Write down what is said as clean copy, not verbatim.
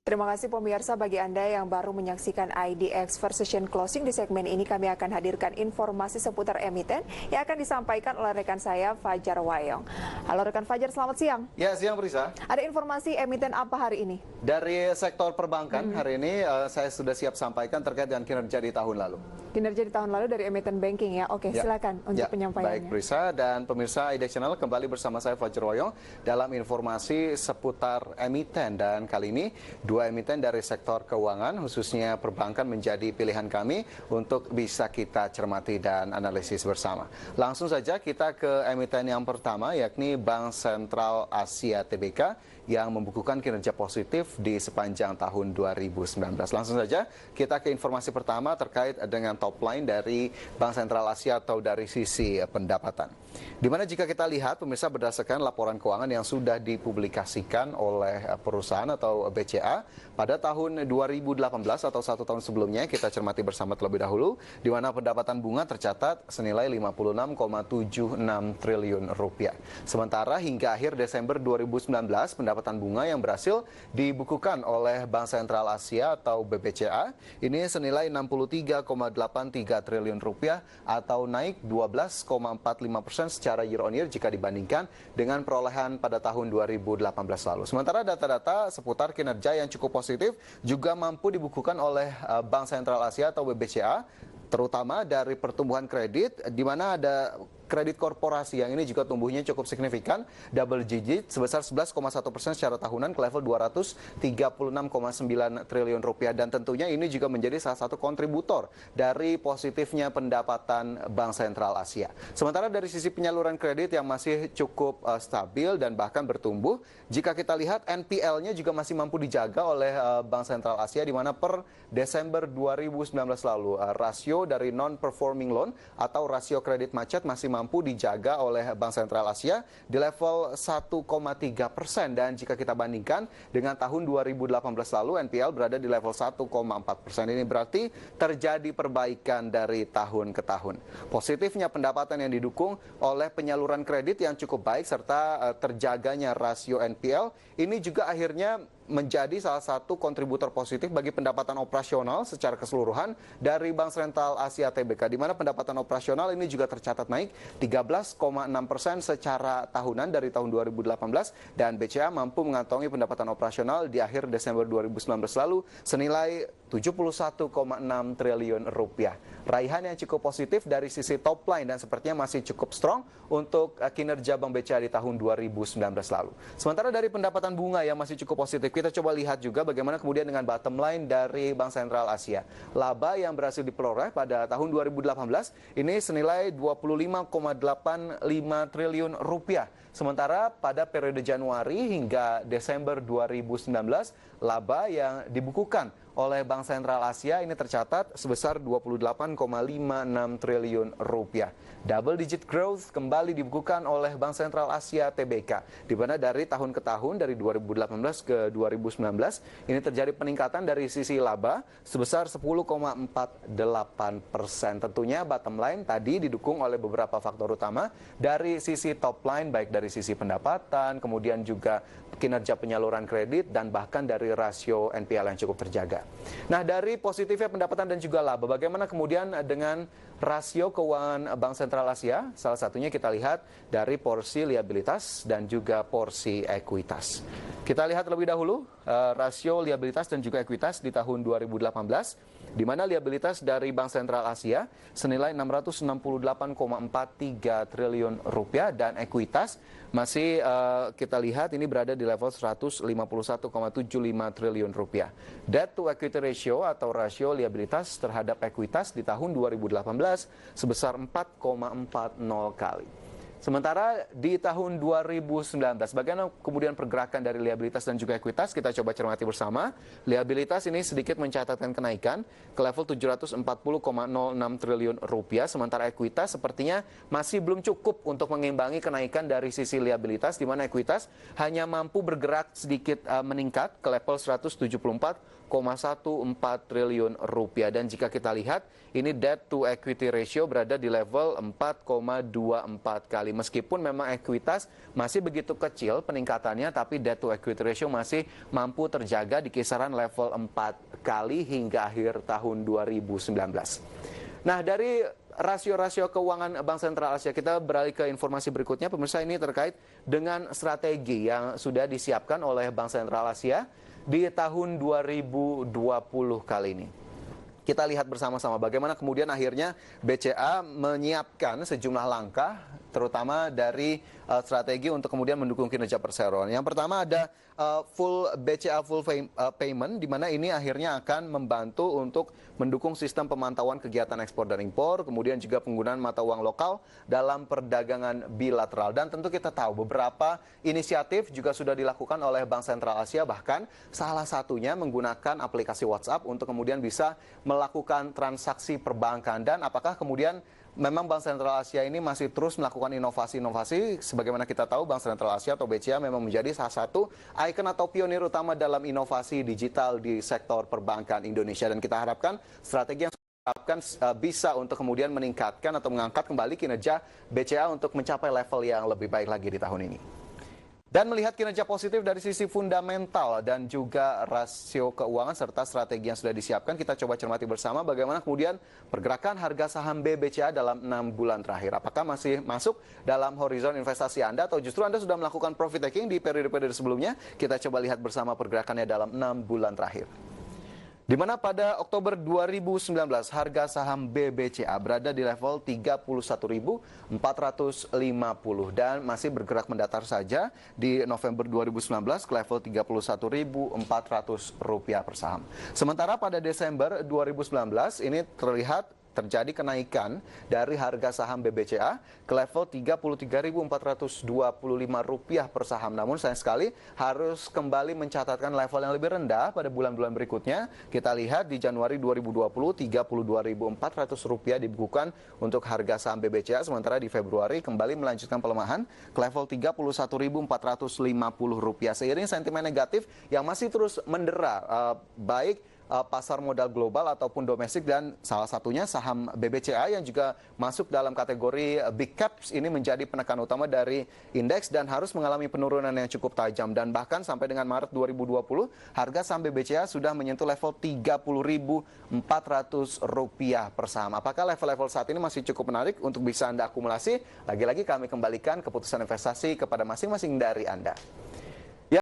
Terima kasih pemirsa. Bagi Anda yang baru menyaksikan IDX Session Closing, di segmen ini kami akan hadirkan informasi seputar emiten yang akan disampaikan oleh rekan saya Fajar Wayong. Halo rekan Fajar, selamat siang. Ya, siang Prisa. Ada informasi emiten apa hari ini? Dari sektor perbankan hari ini saya sudah siap sampaikan terkait dengan kinerja di tahun lalu. Kinerja di tahun lalu dari emiten banking ya. Oke, silakan untuk penyampaiannya. Baik Prisa dan pemirsa IDX Channel, kembali bersama saya Fajar Wayong dalam informasi seputar emiten, dan kali ini dua emiten dari sektor keuangan khususnya perbankan menjadi pilihan kami untuk bisa kita cermati dan analisis bersama. Langsung saja kita ke emiten yang pertama, yakni Bank Sentral Asia Tbk yang membukukan kinerja positif di sepanjang tahun 2019. Langsung saja kita ke informasi pertama terkait dengan top line dari Bank Sentral Asia atau dari sisi pendapatan. Di mana jika kita lihat pemirsa, berdasarkan laporan keuangan yang sudah dipublikasikan oleh perusahaan atau BCA pada tahun 2018 atau satu tahun sebelumnya, kita cermati bersama terlebih dahulu, di mana pendapatan bunga tercatat senilai 56,76 triliun rupiah. Sementara hingga akhir Desember 2019, pendapatan bunga yang berhasil dibukukan oleh Bank Sentral Asia atau BBCA ini senilai 63,83 triliun rupiah atau naik 12,45% secara year on year jika dibandingkan dengan perolehan pada tahun 2018 lalu. Sementara data-data seputar kinerja yang cukup positif juga mampu dibukukan oleh Bank Sentral Asia atau BBCA, terutama dari pertumbuhan kredit, di mana ada kredit korporasi yang ini juga tumbuhnya cukup signifikan, double digit sebesar 11,1% secara tahunan ke level 236,9 triliun rupiah, dan tentunya ini juga menjadi salah satu kontributor dari positifnya pendapatan Bank Sentral Asia. Sementara dari sisi penyaluran kredit yang masih cukup stabil dan bahkan bertumbuh, jika kita lihat NPL-nya juga masih mampu dijaga oleh Bank Sentral Asia, di mana per Desember 2019 lalu rasio dari non-performing loan atau rasio kredit macet masih mampu dijaga oleh Bank Sentral Asia di level 1,3%, dan jika kita bandingkan dengan tahun 2018 lalu NPL berada di level 1,4%. Ini berarti terjadi perbaikan dari tahun ke tahun. Positifnya pendapatan yang didukung oleh penyaluran kredit yang cukup baik serta terjaganya rasio NPL ini juga akhirnya menjadi salah satu kontributor positif bagi pendapatan operasional secara keseluruhan dari Bank Sentral Asia Tbk, di mana pendapatan operasional ini juga tercatat naik 13,6% secara tahunan dari tahun 2018, dan BCA mampu mengantongi pendapatan operasional di akhir Desember 2019 lalu senilai 71,6 triliun rupiah. Raihan yang cukup positif dari sisi top line dan sepertinya masih cukup strong untuk kinerja Bank BCA di tahun 2019 lalu. Sementara dari pendapatan bunga yang masih cukup positif, kita coba lihat juga bagaimana kemudian dengan bottom line dari Bank Sentral Asia. Laba yang berhasil diperoleh pada tahun 2018 ini senilai 25,85 triliun rupiah. Sementara pada periode Januari hingga Desember 2019, laba yang dibukukan oleh Bank Sentral Asia ini tercatat sebesar 28,56 triliun rupiah. Double digit growth kembali dibukukan oleh Bank Sentral Asia Tbk, di mana dari tahun ke tahun, dari 2018 ke 2019, ini terjadi peningkatan dari sisi laba sebesar 10,48%. Tentunya bottom line tadi didukung oleh beberapa faktor utama dari sisi top line, baik dari sisi pendapatan, kemudian juga kinerja penyaluran kredit, dan bahkan dari rasio NPL yang cukup terjaga. Nah, dari positifnya pendapatan dan juga laba, bagaimana kemudian dengan rasio keuangan Bank Sentral Asia? Salah satunya kita lihat dari porsi liabilitas dan juga porsi ekuitas. Kita lihat terlebih dahulu rasio liabilitas dan juga ekuitas di tahun 2018, di mana liabilitas dari Bank Sentral Asia senilai 668,43 triliun rupiah, dan ekuitas masih kita lihat ini berada di level 151,75 triliun rupiah. Debt to equity ratio atau rasio liabilitas terhadap ekuitas di tahun 2018 sebesar 4,40 kali. Sementara di tahun 2019, bagaimana kemudian pergerakan dari liabilitas dan juga ekuitas? Kita coba cermati bersama. Liabilitas ini sedikit mencatatkan kenaikan ke level 740,06 triliun rupiah, sementara ekuitas sepertinya masih belum cukup untuk mengimbangi kenaikan dari sisi liabilitas, di mana ekuitas hanya mampu bergerak sedikit meningkat ke level 174,14 triliun rupiah. Dan jika kita lihat, ini debt to equity ratio berada di level 4,24 kali. kali. Meskipun memang ekuitas masih begitu kecil peningkatannya, tapi debt to equity ratio masih mampu terjaga di kisaran level 4 kali hingga akhir tahun 2019. Nah, dari rasio-rasio keuangan Bank Sentral Asia, kita beralih ke informasi berikutnya. Pemirsa, ini terkait dengan strategi yang sudah disiapkan oleh Bank Sentral Asia di tahun 2020 kali ini. Kita lihat bersama-sama bagaimana kemudian akhirnya BCA menyiapkan sejumlah langkah, terutama dari strategi untuk kemudian mendukung kinerja perseroan. Yang pertama ada full BCA full payment, di mana ini akhirnya akan membantu untuk mendukung sistem pemantauan kegiatan ekspor dan impor, kemudian juga penggunaan mata uang lokal dalam perdagangan bilateral. Dan tentu kita tahu beberapa inisiatif juga sudah dilakukan oleh Bank Sentral Asia, bahkan salah satunya menggunakan aplikasi WhatsApp untuk kemudian bisa melakukan transaksi perbankan. Dan apakah kemudian memang Bank Sentral Asia ini masih terus melakukan inovasi-inovasi? Sebagaimana kita tahu, Bank Sentral Asia atau BCA memang menjadi salah satu ikon atau pionir utama dalam inovasi digital di sektor perbankan Indonesia. Dan kita harapkan strategi yang diharapkan bisa untuk kemudian meningkatkan atau mengangkat kembali kinerja BCA untuk mencapai level yang lebih baik lagi di tahun ini. Dan melihat kinerja positif dari sisi fundamental dan juga rasio keuangan serta strategi yang sudah disiapkan, kita coba cermati bersama bagaimana kemudian pergerakan harga saham BCA dalam 6 bulan terakhir. Apakah masih masuk dalam horizon investasi Anda atau justru Anda sudah melakukan profit taking di periode-periode sebelumnya? Kita coba lihat bersama pergerakannya dalam 6 bulan terakhir. Di mana pada Oktober 2019 harga saham BCA berada di level 31.450 dan masih bergerak mendatar saja di November 2019 ke level 31.400 rupiah per saham. Sementara pada Desember 2019 ini terlihat terjadi kenaikan dari harga saham BCA ke level Rp33.425 per saham. Namun sayang sekali harus kembali mencatatkan level yang lebih rendah pada bulan-bulan berikutnya. Kita lihat di Januari 2020 Rp32.400 dibukukan untuk harga saham BCA, sementara di Februari kembali melanjutkan pelemahan ke level Rp31.450. Seiring sentimen negatif yang masih terus mendera baik pasar modal global ataupun domestik, dan salah satunya saham BCA yang juga masuk dalam kategori big caps ini menjadi penekan utama dari indeks dan harus mengalami penurunan yang cukup tajam. Dan bahkan sampai dengan Maret 2020 harga saham BCA sudah menyentuh level Rp30.400 per saham. Apakah level-level saat ini masih cukup menarik untuk bisa Anda akumulasi? Lagi-lagi kami kembalikan keputusan investasi kepada masing-masing dari Anda.